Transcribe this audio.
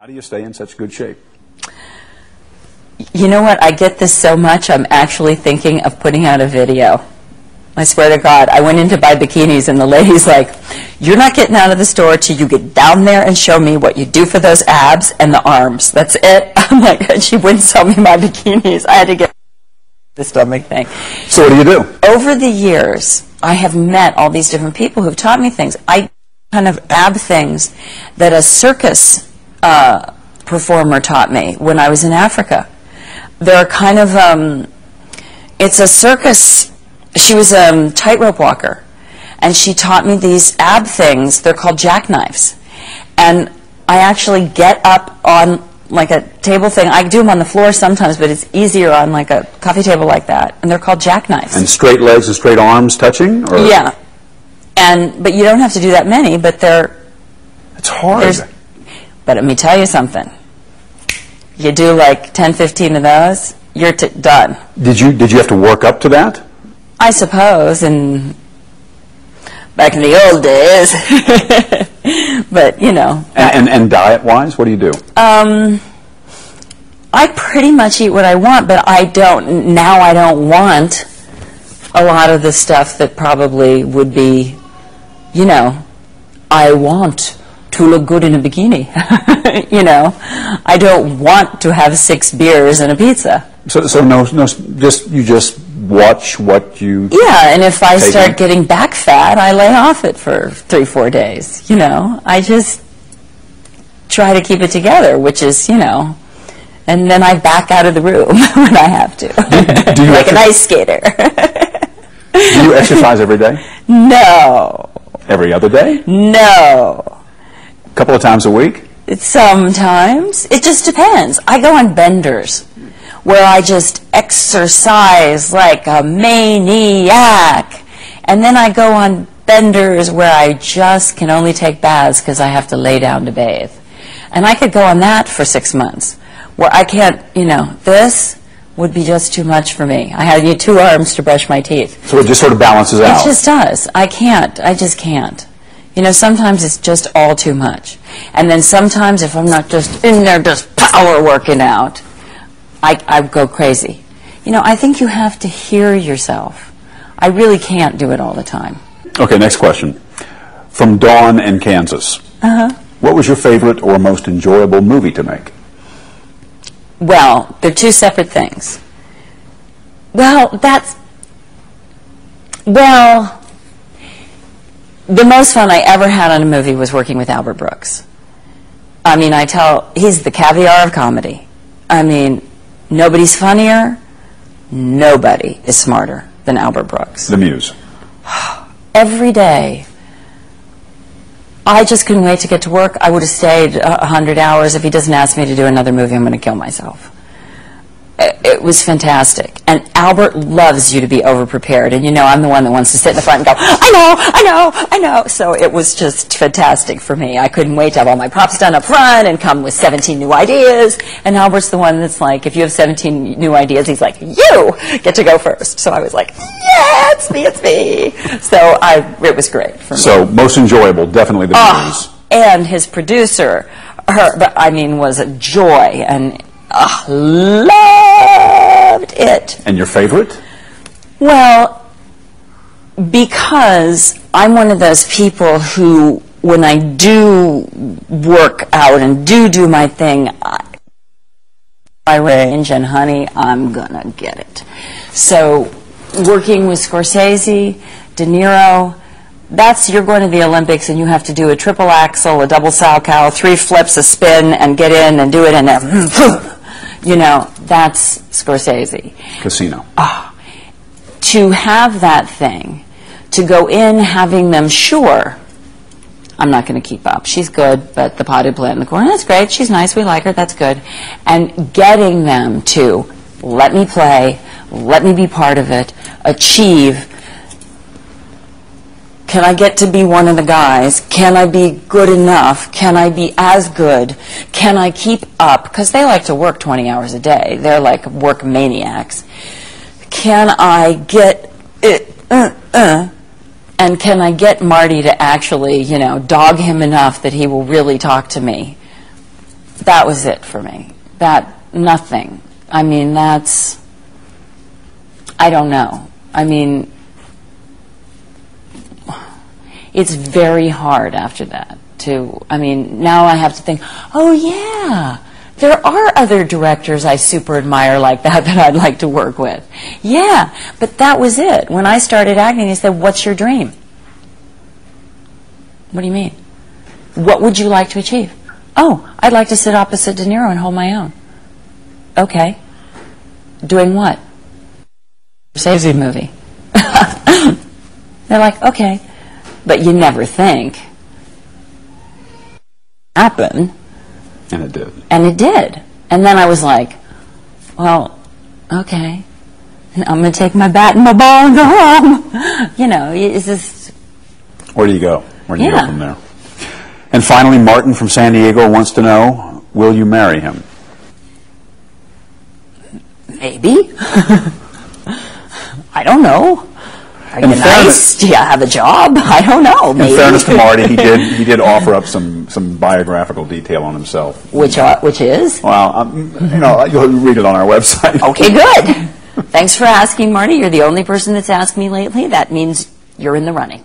How do you stay in such good shape? You know what? I get this so much, I'm actually thinking of putting out a video. I swear to God, I went in to buy bikinis, and the lady's like, you're not getting out of the store till you get down there and show me what you do for those abs and the arms. That's it. I'm like, and she wouldn't sell me my bikinis. I had to get the stomach thing. So what do you do? Over the years, I have met all these different people who've taught me things. I kind of ab things that a circus performer taught me when I was in Africa. They're kind of, it's a circus. She was a tightrope walker, and she taught me these ab things. They're called jackknives. And I actually get up on like a table thing. I do them on the floor sometimes, but it's easier on like a coffee table like that. And they're called jackknives. And straight legs and straight arms touching? Or? Yeah. But you don't have to do that many, but they're... It's hard. But let me tell you something. You do like 10, 15 of those, you're done. Did you have to work up to that? I suppose, and back in the old days. But, you know. And diet-wise, what do you do? I pretty much eat what I want, but I don't want a lot of the stuff that probably would be, you know, I want to look good in a bikini. You know, I don't want to have 6 beers and a pizza. So you just watch what you... Yeah, and if I start getting back fat, I lay off it for 3-4 days. You know, I just try to keep it together, which is, you know, and then I back out of the room when I have to, do you like an ice skater. Do you exercise every day? No. Every other day? No. A couple of times a week? Sometimes. It just depends. I go on benders where I just exercise like a maniac. And then I go on benders where I just can only take baths because I have to lay down to bathe. And I could go on that for 6 months where I can't, you know, this would be just too much for me. I need 2 arms to brush my teeth. So it just sort of balances out? It just does. I just can't. You know, sometimes it's just all too much. And then sometimes if I'm not just in there just power working out, I go crazy. You know, I think you have to hear yourself. I really can't do it all the time. Okay, next question. From Dawn in Kansas. What was your favorite or most enjoyable movie to make? Well, they're 2 separate things. Well, the most fun I ever had on a movie was working with Albert Brooks. I mean, he's the caviar of comedy. I mean, nobody's funnier, nobody is smarter than Albert Brooks. The muse. Every day, I just couldn't wait to get to work. I would have stayed 100 hours. If he doesn't ask me to do another movie, I'm going to kill myself. It was fantastic. And Albert loves you to be over-prepared. And, you know, I'm the one that wants to sit in the front and go, I know. So it was just fantastic for me. I couldn't wait to have all my props done up front and come with 17 new ideas. And Albert's the one that's like, if you have 17 new ideas, he's like, you get to go first. So I was like, yeah, it's me. So it was great for me. So most enjoyable, definitely the muse. And his producer, was a joy. And loved it. And your favorite? Well, because I'm one of those people who, when I do work out and do my thing, I range, and honey, I'm gonna get it. So working with Scorsese, De Niro, you're going to the Olympics and you have to do a triple axel, a double salchow, 3 flips, a spin, and get in and do it, and then, you know, that's Scorsese. Casino. To have that thing, to go in having them, sure, I'm not going to keep up. She's good, but the potted plant in the corner, that's great. She's nice. We like her. That's good. And getting them to let me play, let me be part of it, achieve. Can I get to be one of the guys? Can I be good enough? Can I be as good? Can I keep up? Because they like to work 20 hours a day. They're like work maniacs. Can I get it? And can I get Marty to actually, you know, dog him enough that he will really talk to me? that was it for me. Nothing. I mean, I don't know. I mean, it's very hard after that I mean, now I have to think, oh yeah, there are other directors I super admire like that I'd like to work with. Yeah, but that was it. When I started acting, they said, what's your dream? What do you mean? What would you like to achieve? Oh, I'd like to sit opposite De Niro and hold my own. Okay. Doing what? Scorsese movie. They're like, okay. But you never think. Happen. And it did. And it did. And then I was like, well, okay. I'm going to take my bat and my ball and go home. You know, it's just... Where do you go? Where do you go from there? And finally, Martin from San Diego wants to know, will you marry him? Maybe. I don't know. Are you nice? Do you have a job? I don't know. Maybe. In fairness to Marty, he did offer up some biographical detail on himself. Which is? Well, you know, you'll read it on our website. Okay, good. Thanks for asking, Marty. You're the only person that's asked me lately. That means you're in the running.